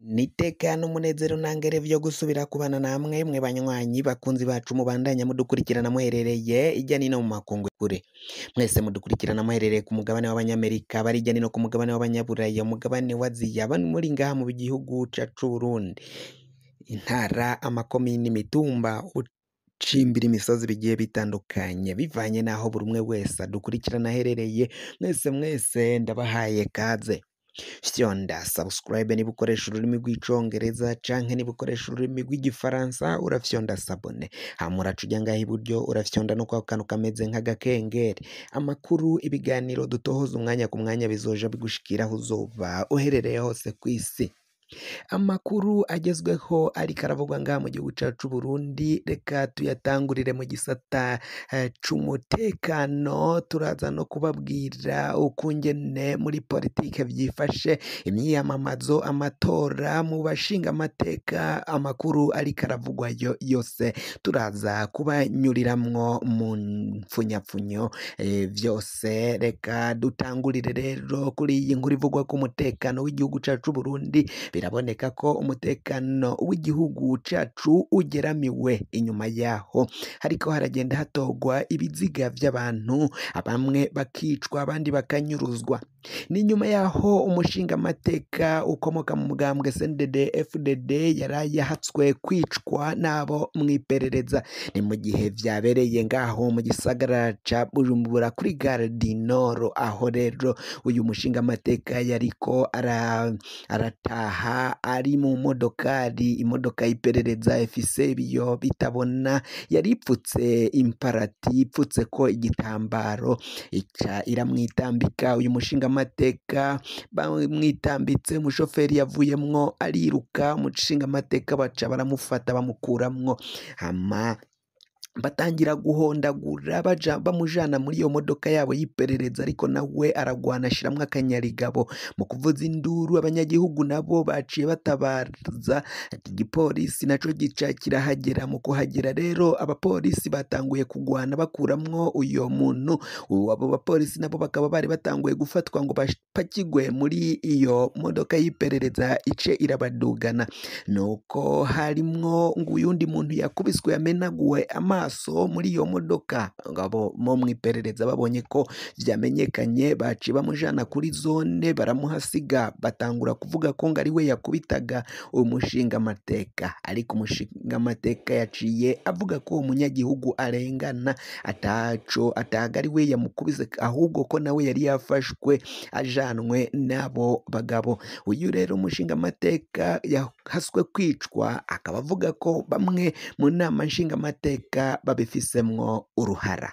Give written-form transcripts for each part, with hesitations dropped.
Nitekana umunezero ntangere vyo gusubira kubana namwe mwe banywanyi bakunzi bacu mubandanya mudukurikirana muherereye irya nino mu makungu kure mwese mudukurikirana muherereye ku mugabane w'abanyamerika bari irya nino ku mugabane w'abanyaburaya umugabane wa Aziya bani muri ngaha mu gihugu cacu Burundi intara amakomini imitumba ucimbira imisozi bigiye bitandukanye bivanye naho buri umwe wese adukurikirana aherereye mwese ndabahaye kaze fyonda subscribe niba ukoresha ururimi rw'icongereza canke niba ukoresha ururimi rw'igifaransa urafyonda sabone hama uraca ujya ngaha iburyo urafyonda no kwa kantu kameze nk'agakengeri amakuru ibiganiro dutohoza umwanya ku mwanya bizoja bigushikira aho uzoba uherereye hose kw'isi amakuru agezweho ariko aravugwa ngaha mu gihugu cacu Burundi reka tuyatangurire mu gisata c'umutekano turaza no kubabwira ukungene muri politike vyifashe imyiyamamazo amatora mu bashinga amateka amakuru ariko aravugwayo yose turaza kubanyuriramwo mu mfunyapfunyo vyose reka dutangurire rero kuri iyi nkuru ivugwa ku mutekano w'igihugu cacu Burundi biraboneka ko umutekano w'igihugu cacu ugeramiwe inyuma yaho hariko haragenda hatogwa ibiziga vy'abantu bamwe bakicwa abandi bakanyuruzwa ni nyuma yaho umushinga amateka ukomoka mu mugambwe CNDD FDD yaraye yahatswe kwicwa nabo mwiperereza ni mu gihe vyabereye ngaho mu gisagara ca Bujumbura kuri Gare du Nord aho rero uyu mushinga amateka yariko arataha ari mu modokari imodoka y'iperereza ifise ibiyo bitabona yaripfutse imparati ipfutse ko igitambaro ica iramwitambika uyu mushinga amateka bamwitambitse umushoferi yavuyemwo ariruka umushinga amateka baca baramufata bamukuramwo hama batangira guhondagura bamujana muri iyo modoka yabo y'iperereza ariko nawe aragwana ashiramwo akanyarigabo mu kuvuza induru abanyagihugu nabo baciye batabaza igipolisi naco gica kirahagera mu kuhagera rero abapolisi batanguye kugwana bakuramwo uyo muntu abo bapolisi nabo bakaba bari batanguye gufatwa ngo bapakigwe muri iyo modoka y'iperereza ice irabadugana nuko harimwo ngo uyundi muntu yakubiswe yamenaguwe amaso muri iyo modoka ngabo mo mwiperereza babonye ko vyamenyekanye baci bamujana kuri zone baramuhasiga batangura kuvuga ko ngo ari we yakubitaga umushinga amateka ariko umushinga amateka yaciye avuga ko umunyagihugu arengana ataga ari we yamukubise ahubwo ko nawe yari yafashwe ajanwe n'abo bagabo uyu rero umushinga amateka yahaswe kwicwa akaba avuga ko bamwe mu nama nshinga amateka babifisemwo uruhara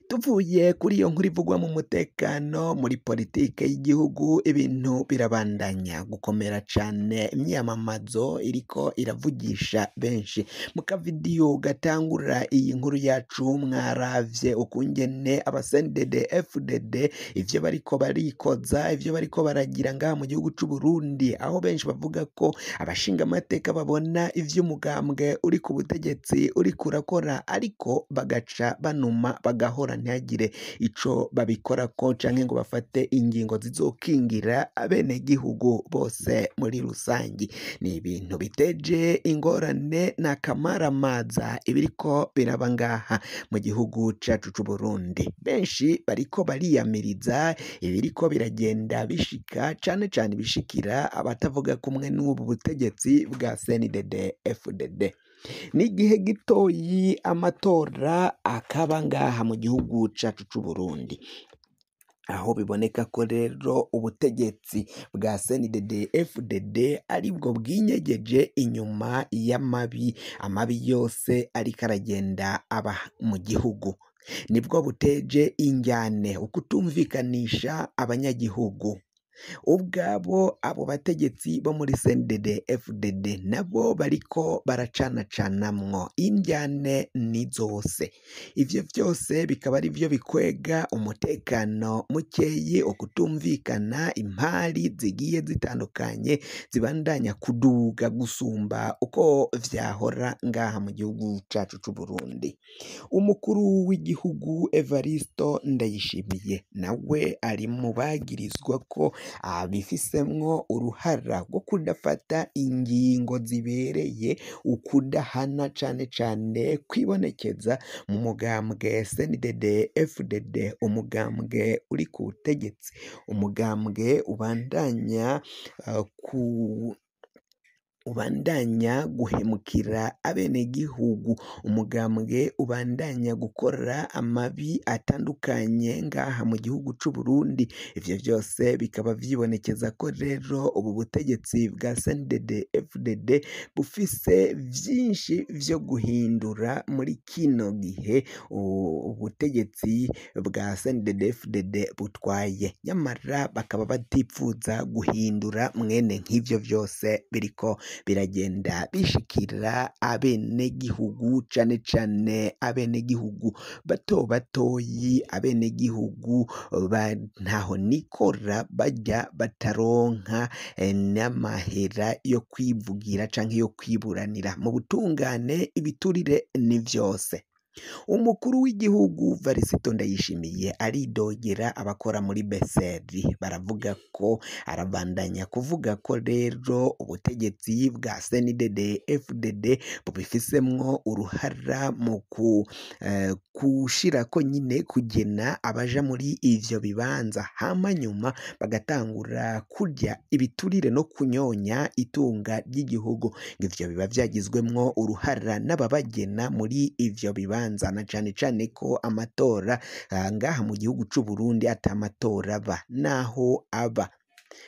tuvuye kuri iyo nkuru ivugwa mu mutekano muri politike y'igihugu ibintu birabandanya gukomera cane imyamamazo iriko iravugisha benshi mu kavidiyo gatangura iyi nkuru yacu mwaravye ukungene CNDD FDD ivyo bariko barikoza ivyo bariko baragira ngaha mu gihugu c'u Burundi aho benshi bavuga ko abashinga amateka babona ivyo umugambwe uri ku butegetsi uri kurakora ariko bagaca banuma bagahora ntihagire ico babikora ko canke ngo bafate ingingo zizokingira abenegihugu bose muri rusangi ni ibintu biteje ingorane n'akamaramaza ibiriko biraba ngaha mu gihugu cacu c'u Burundi benshi bariko bariyamiriza ibiriko biragenda bishika cane bishikira abatavuga kumwe n'ubu butegetsi bwa CNDD FDD n'igihe gitoyi amatora akaba ngaha mu gihugu cacu c'u Burundi aho biboneka ko rero ubutegetsi bwa CNDD FDD aribwo bwinyegeje inyuma amabi yose ariko aragenda aba mu gihugu nibwo buteje injyane ukutumvikanisha abanyagihugu ubwabo abo bategetsi bo muri CNDD FDD nabo bariko baracanacanamwo indyane ni zose ivyo vyose bikaba ari vyo bikwega umutekano mukeyi ukutumvikana impari zigiye zitandukanye zibandanya kuduga gusumba uko vyahora ngaha mu gihugu cacu c'u Burundi umukuru w'igihugu Evaristo Ndayishimiye nawe ari mu bagirizwa ko abifisemwo uruhara rwo kudafata ingingo zibereye, ukudahana cane cane kwibonekeza mu mugambwe CNDD FDD, umugambwe uri ku butegetsi, umugambwe ubandanya guhemukira abenegihugu, umugambwe ubandanya gukora amabi atandukanye ngaha mu gihugu c'u Burundi. Ivyo vyose bikaba vyibonekeza ko rero ubu butegetsi bwa CNDD FDD bufise vyinshi vyo guhindura muri kino gihe ubutegetsi bwa CNDD FDD butwaye, nyamara bakaba batipfuza guhindura mwene nk'ivyo vyose biriko biragenda bishikira abenegihugu, cane cane abenegihugu bato batoyi, abenegihugu ntaho nikora barya bataronka n'amahera yo kwivugira canke yo kwiburanira mu butungane. Ibiturire ni vyose. Umukuru w'igihugu Varisito Ndayishimiye aridogera abakora muri beseri, baravuga ko arabandanya kuvuga ko rero ubutegetsi bwa CNDD FDD bubifisemwo uruhara mu kushirako nyine kugena abaja muri ivyo bibanza, hama nyuma bagatangura kurya ibiturire no kunyonya itunga ry'igihugu. Ivyo biba vyagizwemwo uruhara n'ababagena muri ivyo bibanza, na cane cane ko amatora ngaha mu gihugu c'u Burundi atamatora aba, naho aba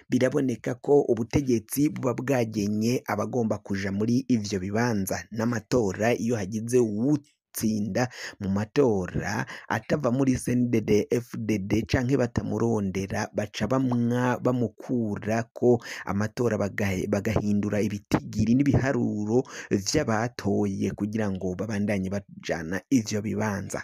biraboneka ko ubutegetsi buba bwagenye abagomba kuja muri ivyo bibanza, n'amatora iyo hagize tsinda mu matora atava muri CNDD FDD canke batamurondera, baca bamukura ko amatora bagahindura ibitigiri n'ibiharuro vy'abatoye kugira ngo babandanye bajana ivyo bibanza.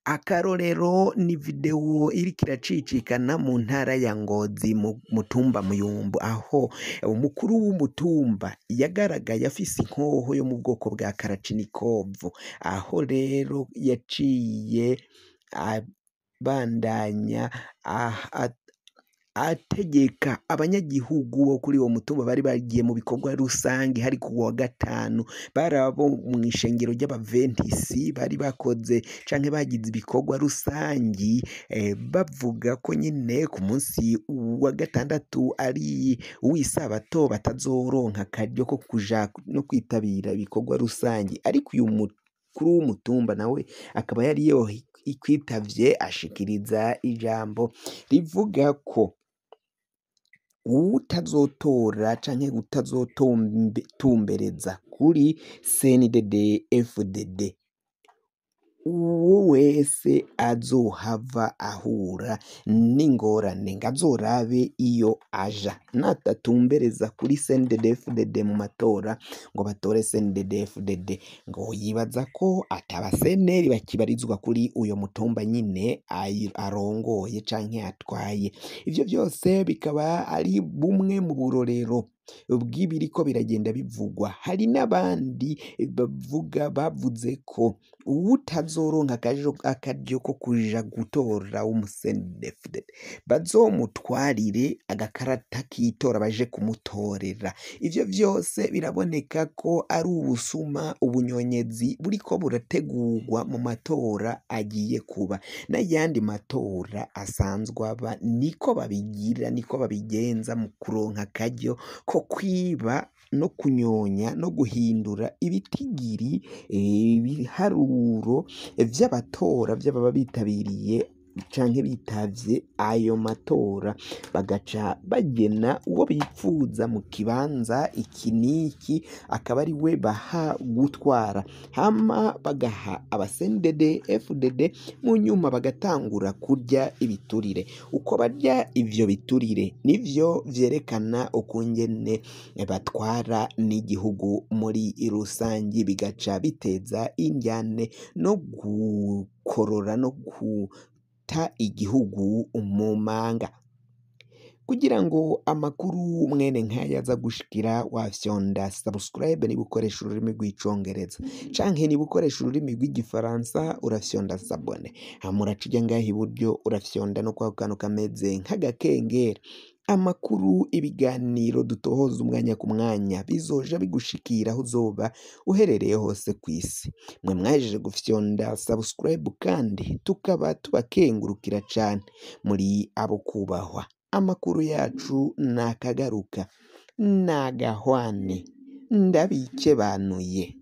Akarorero ni video iriko iracicikana mu ntara ya Ngozi mu mutumba Muyumbu, aho umukuru w'umutumba yagaragaye afise inkoho yo mu bwoko bwa Karachinikovu, aho rero yaciye abandanya ategeka abanyagihugu bo kuri uwo mutumba bari bagiye mu bikorwa rusange hari ku wa gatanu, bari abo mu ishengero ry'abaventisi bari bakoze canke bagize ibikorwa rusangi, bavuga ko nyine ku munsi wa gatandatu ari uw'isabato batazoronka akaryo ko kuja no kwitabira ibikorwa rusangi, ariko uyu mukuru w'umutumba nawe akaba yari kwitavye ashikiriza ijambo rivuga ko utazotora canke utazotumbereza kuri CNDD FDD uwo wese azohava ahura n'ingorane, ngazorabe iyo aja, natatumbereza kuri CNDD FDD mu matora ngo batore CNDD FDD, ngo yibaza ko atabaseneri bakibarizwa kuri uyo mutumba nyine arongoye canke atwaye. Ivyo byose bikaba ari bumwe mu burorero bw'ibiriko biragenda bivugwa. Hari n'abandi bavuze ko utazoronka akaryo ko kuja gutora w'umusenedefde bazomutwarire agakarata k'itora baje kumutorera. Ivyo vyose biraboneka ko ari ubusuma, ubunyonyezi buriko burategurwa mu matora agiye kuba, n'ayandi matora asanzwe aba niko babigira, niko babigenza mu kuronka akaryo ko kwiba no kunyonya no guhindura ibitigiri ibiharuro vy'abatora vy'ababa bitabiriye canke bitavye ayo matora, bagaca bagena uwo bipfuza mu kibanza iki niki akaba ari we baha gutwara, hama bagaha abasendede FDD mu nyuma bagatangura kurya ibiturire. Uko barya ivyo biturire nivyo vyerekana ukungene batwara n'igihugu muri rusangi, bigaca biteza indyane no gukorora no igihugu mu manga. Kugira ngo amakuru mwene nkaya aza gushikira wafyonda subscribe niba ukoresha ururimi rw'icongereza, canke niba ukoresha ururimi rw'igifaransa urafyonda sabone, hama uraca uja ngaha iburyo urafyonda no kwa kantu kameze nk'agakengeri, amakuru, ibiganiro dutohoza umwanya ku mwanya bizoja bigushikira aho uzoba uherereye hose kw'isi. Mwe mwahejeje gufyonda subscribe kandi tukaba tubakengurukira cane, muri abo kubahwa. Amakuru yacu nakagaruka, nagahwane, ndabikebanuye.